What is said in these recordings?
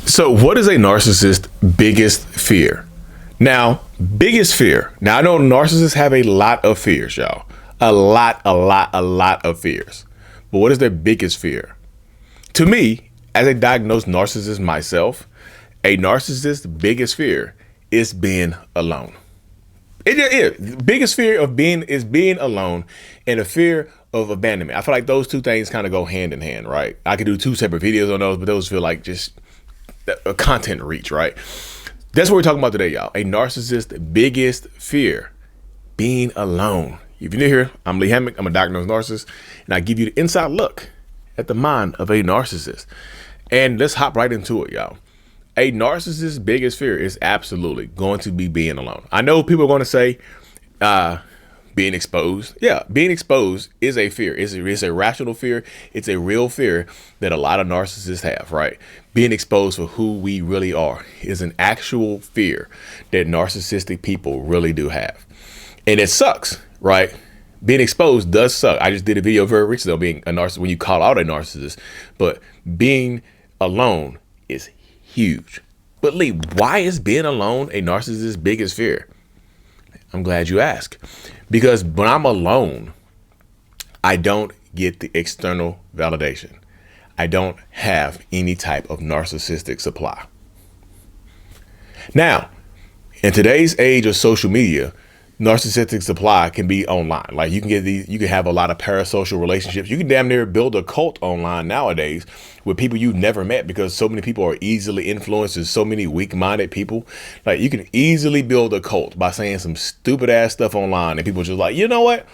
So what is a narcissist's biggest fear? Now, biggest fear. Now, I know narcissists have a lot of fears, y'all. A lot of fears. But what is their biggest fear? To me, as a diagnosed narcissist myself, a narcissist's biggest fear is being alone. The biggest fear of being alone, and a fear of abandonment. I feel like those two things kind of go hand in hand, right? I could do two separate videos on those, but those feel like just a content reach, right? That's what we're talking about today, y'all. A narcissist's biggest fear, being alone. If you're new here, I'm Lee Hammock. I'm a diagnosed narcissist, and I give you the inside look at the mind of a narcissist. And let's hop right into it, y'all. A narcissist's biggest fear is absolutely going to be being alone. I know people are going to say being exposed. Yeah, being exposed is a fear. It's a rational fear. It's a real fear that a lot of narcissists have, right? Being exposed for who we really are is an actual fear that narcissistic people really do have. And it sucks, right? Being exposed does suck. I just did a video very recently on being a narcissist when you call out a narcissist, but being alone is huge. But Lee, why is being alone a narcissist's biggest fear? I'm glad you asked. Because when I'm alone, I don't get the external validation. I don't have any type of narcissistic supply. Now, in today's age of social media, narcissistic supply can be online. Like you can have a lot of parasocial relationships. You can damn near build a cult online nowadays with people you've never met, because so many people are easily influenced. There's so many weak-minded people. Like you can easily build a cult by saying some stupid ass stuff online, and people are just like, you know what?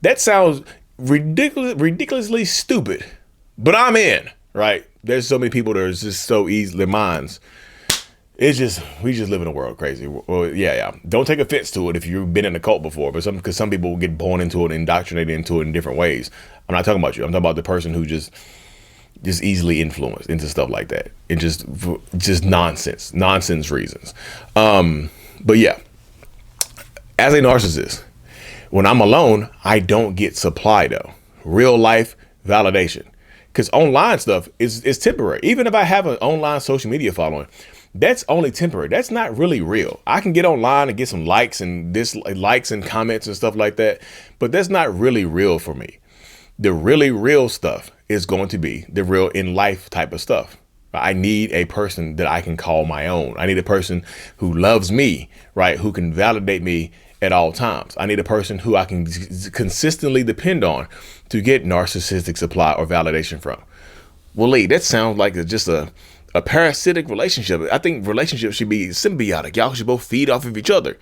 That sounds ridiculously stupid, but I'm in, right? There's so many people that are just so easy, their minds. We just live in a world crazy. Well, yeah. Don't take offense to it if you've been in a cult before, but because some people will get born into it, indoctrinated into it in different ways. I'm not talking about you. I'm talking about the person who just easily influenced into stuff like that, and just nonsense reasons. But yeah, as a narcissist, when I'm alone, I don't get supply though. Real life validation, because online stuff is temporary. Even if I have an online social media following, that's only temporary. That's not really real. I can get online and get some likes and likes and comments and stuff like that, but that's not really real for me. The really real stuff is going to be the real in life type of stuff. I need a person that I can call my own. I need a person who loves me, right? Who can validate me at all times. I need a person who I can consistently depend on to get narcissistic supply or validation from. Well, Lee, that sounds like just a parasitic relationship. I think relationships should be symbiotic. Y'all should both feed off of each other.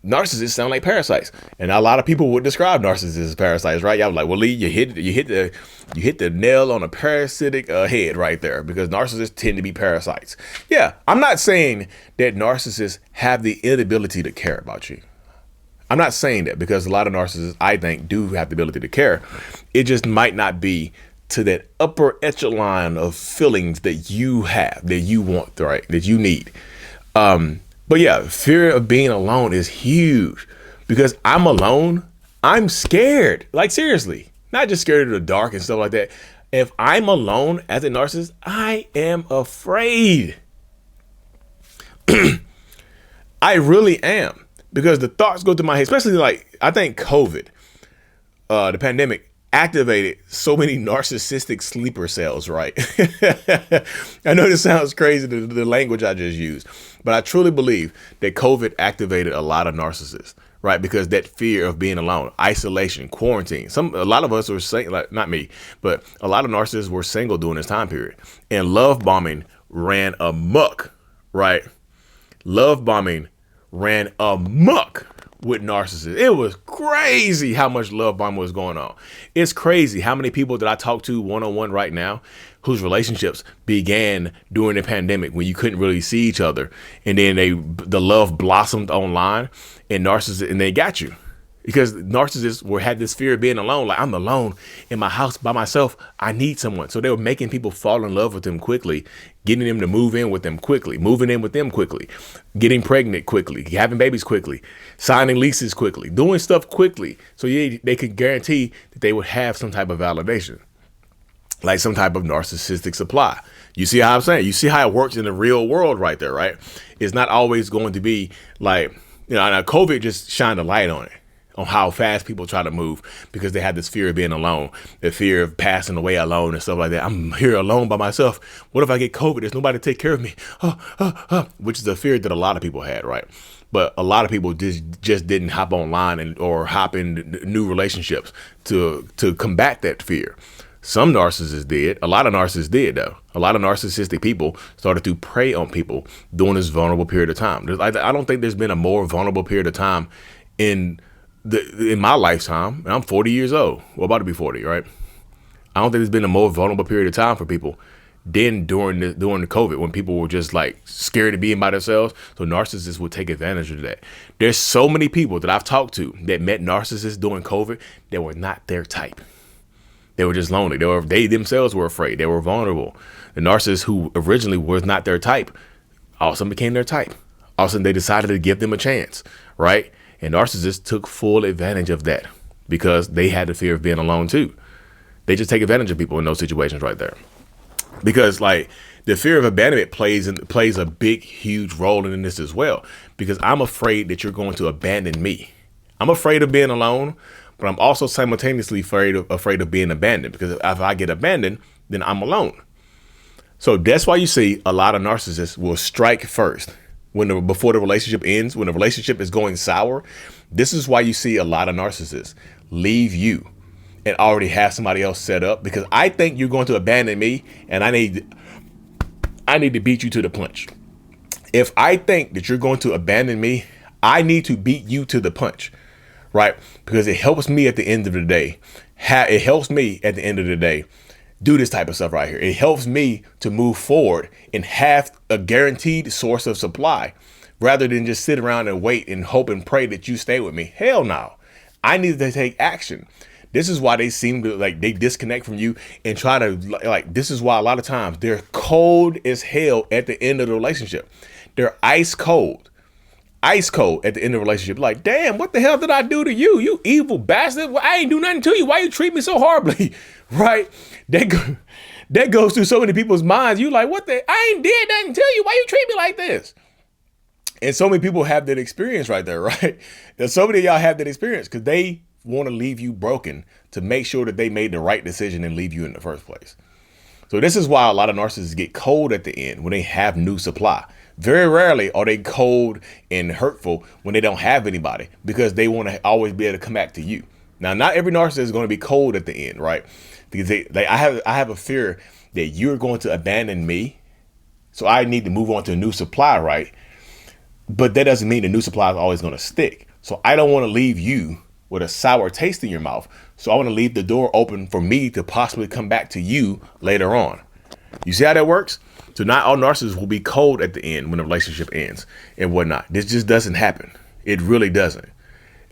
Narcissists sound like parasites, and a lot of people would describe narcissists as parasites, right? Y'all like, well, Lee, you hit the nail on a parasitic head right there, because narcissists tend to be parasites. Yeah, I'm not saying that narcissists have the inability to care about you. I'm not saying that, because a lot of narcissists, I think, do have the ability to care. It just might not be to that upper echelon of feelings that you have, that you want, right? That you need. But yeah, fear of being alone is huge, because I'm alone. I'm scared. Like seriously, not just scared of the dark and stuff like that. If I'm alone as a narcissist, I am afraid. I really am, because the thoughts go through my head, especially like, I think COVID, the pandemic, activated so many narcissistic sleeper cells, right? I know this sounds crazy, the language I just used, but I truly believe that COVID activated a lot of narcissists, right? Because that fear of being alone, isolation, quarantine. A lot of us were saying, like, not me, but a lot of narcissists were single during this time period, and love bombing ran amok, right? Love bombing ran amok with narcissists. It was crazy how much love bombing was going on. It's crazy how many people that I talk to one-on-one right now whose relationships began during the pandemic when you couldn't really see each other, and then the love blossomed online, and narcissists, and they got you. Because narcissists had this fear of being alone. Like, I'm alone in my house by myself. I need someone. So they were making people fall in love with them quickly, getting them to move in with them quickly, moving in with them quickly, getting pregnant quickly, having babies quickly, signing leases quickly, doing stuff quickly. So they could guarantee that they would have some type of validation. like some type of narcissistic supply. You see how I'm saying? You see how it works in the real world right there, right? It's not always going to be like, now COVID just shined a light on it, on how fast people try to move because they have this fear of being alone, the fear of passing away alone and stuff like that. I'm here alone by myself. What if I get COVID? There's nobody to take care of me, which is a fear that a lot of people had, right? But a lot of people just didn't hop online or hop in new relationships to combat that fear. Some narcissists did. A lot of narcissists did, though. A lot of narcissistic people started to prey on people during this vulnerable period of time. I don't think there's been a more vulnerable period of time in my lifetime. And I'm 40 years old. Well, about to be 40, right? I don't think there's been a more vulnerable period of time for people than during the COVID, when people were just like scared of being by themselves. So narcissists would take advantage of that. There's so many people that I've talked to that met narcissists during COVID that were not their type. They were just lonely. They themselves were afraid. They were vulnerable. The narcissist who originally was not their type, all of a sudden became their type. All of a sudden they decided to give them a chance, right? And narcissists took full advantage of that because they had the fear of being alone too. They just take advantage of people in those situations right there. Because like the fear of abandonment plays a big, huge role in this as well. Because I'm afraid that you're going to abandon me. I'm afraid of being alone, but I'm also simultaneously afraid of being abandoned, because if I get abandoned, then I'm alone. So that's why you see a lot of narcissists will strike first before the relationship ends, when the relationship is going sour. This is why you see a lot of narcissists leave you and already have somebody else set up, because I think you're going to abandon me and I need to beat you to the punch. If I think that you're going to abandon me, I need to beat you to the punch. Right? Because it helps me at the end of the day. It helps me at the end of the day do this type of stuff right here. It helps me to move forward and have a guaranteed source of supply, rather than just sit around and wait and hope and pray that you stay with me. Hell no. I need to take action. This is why they seem to they disconnect from you and try to this is why a lot of times they're cold as hell at the end of the relationship. They're ice cold at the end of the relationship. Like, damn, what the hell did I do to you? You evil bastard. Well, I ain't do nothing to you. Why you treat me so horribly? Right? That goes through so many people's minds. You like, I ain't did nothing to you. Why you treat me like this? And so many people have that experience right there, right? And so many of y'all have that experience because they want to leave you broken to make sure that they made the right decision and leave you in the first place. So this is why a lot of narcissists get cold at the end when they have new supply. Very rarely are they cold and hurtful when they don't have anybody, because they want to always be able to come back to you. Now, not every narcissist is going to be cold at the end, right? Because I have a fear that you're going to abandon me, so I need to move on to a new supply, right? But that doesn't mean the new supply is always going to stick. So I don't want to leave you with a sour taste in your mouth. So I want to leave the door open for me to possibly come back to you later on. You see how that works? So not all narcissists will be cold at the end when the relationship ends and whatnot. This just doesn't happen. It really doesn't.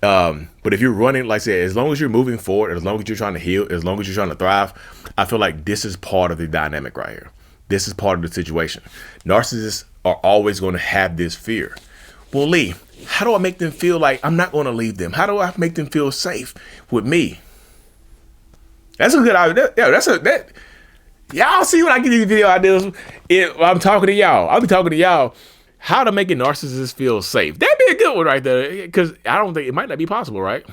But if you're running, like I said, as long as you're moving forward, as long as you're trying to heal, as long as you're trying to thrive, I feel like this is part of the dynamic right here. This is part of the situation. Narcissists are always going to have this fear. Well, Lee, how do I make them feel like I'm not going to leave them? How do I make them feel safe with me? That's a good idea. Yeah, y'all see when I get these video ideas, I'm talking to y'all. I'll be talking to y'all how to make a narcissist feel safe. That'd be a good one right there, because I don't think it might not be possible, right?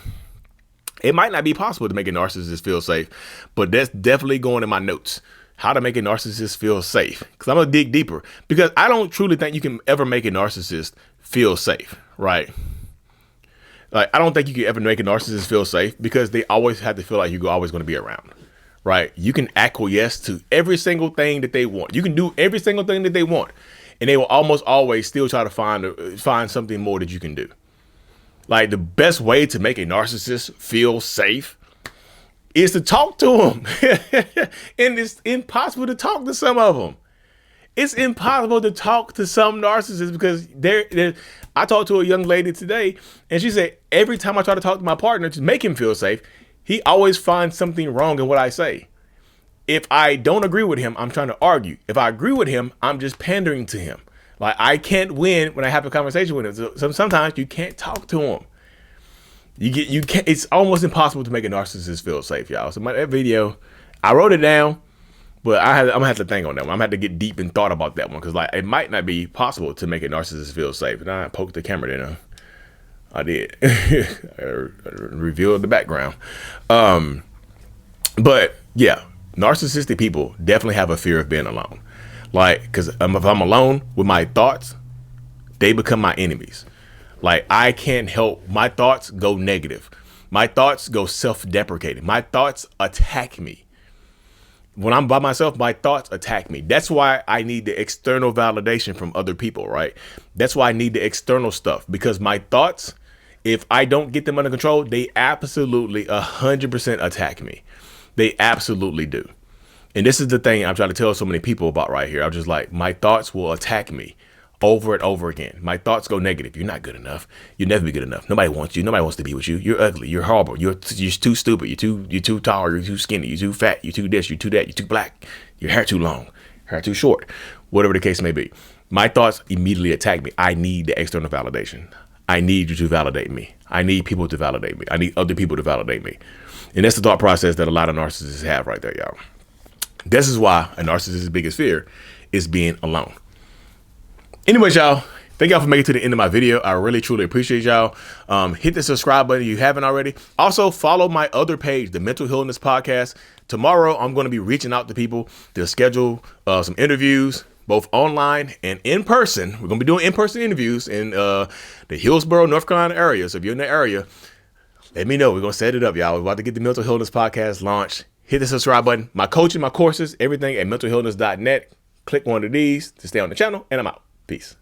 It might not be possible to make a narcissist feel safe, but that's definitely going in my notes. How to make a narcissist feel safe, because I'm gonna dig deeper, because I don't truly think you can ever make a narcissist feel safe, right? Like, I don't think you can ever make a narcissist feel safe, because they always have to feel like you're always going to be around. Right? You can acquiesce to every single thing that they want. You can do every single thing that they want, and they will almost always still try to find something more that you can do. Like, the best way to make a narcissist feel safe is to talk to them. And it's impossible to talk to some of them. It's impossible to talk to some narcissists, because I talked to a young lady today, and she said, every time I try to talk to my partner to make him feel safe, he always finds something wrong in what I say. If I don't agree with him, I'm trying to argue. If I agree with him, I'm just pandering to him. Like, I can't win when I have a conversation with him. So sometimes you can't talk to him. You can't. It's almost impossible to make a narcissist feel safe, y'all. So that video, I wrote it down. But I'm gonna have to think on that one. I'm gonna have to get deep in thought about that one because like it might not be possible to make a narcissist feel safe. And I poked the camera there. I did. I revealed the background. But yeah, narcissistic people definitely have a fear of being alone. Like, because if I'm alone with my thoughts, they become my enemies. Like, I can't help, my thoughts go negative. My thoughts go self-deprecating. My thoughts attack me. When I'm by myself, my thoughts attack me. That's why I need the external validation from other people, right? That's why I need the external stuff, because my thoughts, if I don't get them under control, they absolutely 100% attack me. They absolutely do. And this is the thing I'm trying to tell so many people about right here. I'm just like, my thoughts will attack me over and over again. My thoughts go negative. You're not good enough. You'll never be good enough. Nobody wants you. Nobody wants to be with you. You're ugly. You're horrible. You're too stupid. You're too tall. You're too skinny. You're too fat. You're too this. You're too that. You're too black. Your hair too long. Hair too short. Whatever the case may be. My thoughts immediately attack me. I need the external validation. I need you to validate me. I need people to validate me. I need other people to validate me. And that's the thought process that a lot of narcissists have right there, y'all. This is why a narcissist's biggest fear is being alone. Anyways, y'all, thank y'all for making it to the end of my video. I really, truly appreciate y'all. Hit the subscribe button if you haven't already. Also, follow my other page, the Mental Illness Podcast. Tomorrow, I'm going to be reaching out to people to schedule some interviews, both online and in person. We're going to be doing in-person interviews in the Hillsborough, North Carolina area. So if you're in the area, let me know. We're going to set it up, y'all. We're about to get the Mental Illness Podcast launched. Hit the subscribe button. My coaching, my courses, everything at mentalhealness.net. Click one of these to stay on the channel, and I'm out. Peace.